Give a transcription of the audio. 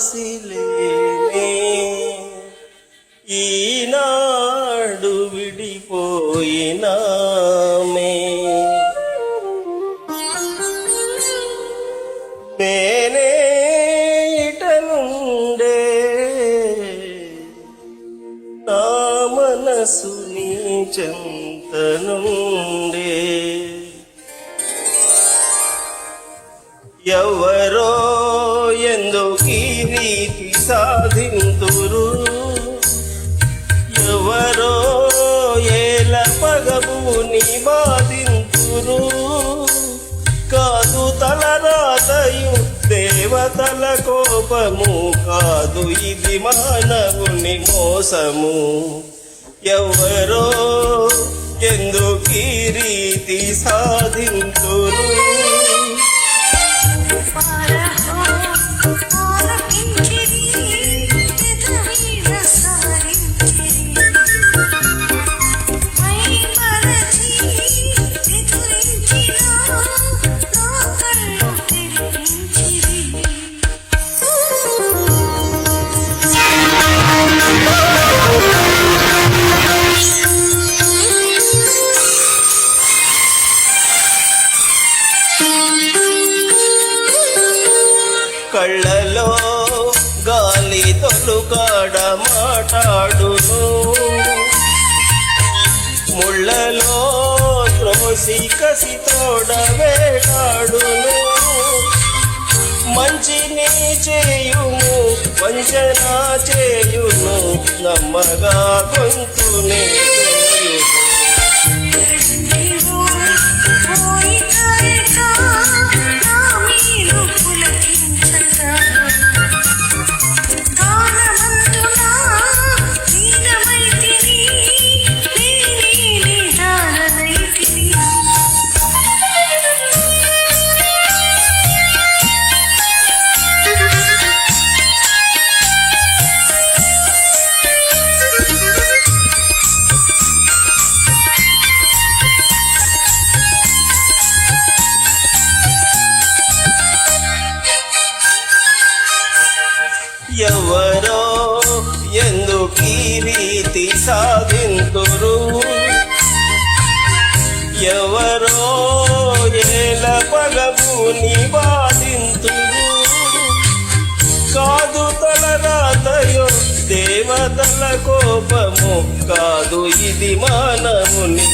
ఎడబాసిలేనే ఈనాడు విడిపోయినామే నేనే ఇటనుండే నా మనసు నీ చెంతనుండే ఎవరో ఎందుకీ రీతి సాధింతురు ఎవరో ఏల పగబూని బాధింతురు కాదు తలరాతయు దేవతల కోపము కాదు ఇది మానవుని మోసము ఎవరో ఎందుకీ రీతి సాధింతురు కళ్ళలో గాలి తొలుకాడ మాట్లాడును ముళ్ళలో త్రోసి కసి తోడ వేటాడును మంచిని చేయును వంచన చేయును నమ్మగా గొంతునే ఎవరో ఎందుకీ రీతి సాధింతురు ఎవరో ఏల పగబూని బాధింతురు కాదు తలరాతయో దేవతల కోపము కాదు ఇది మానవుని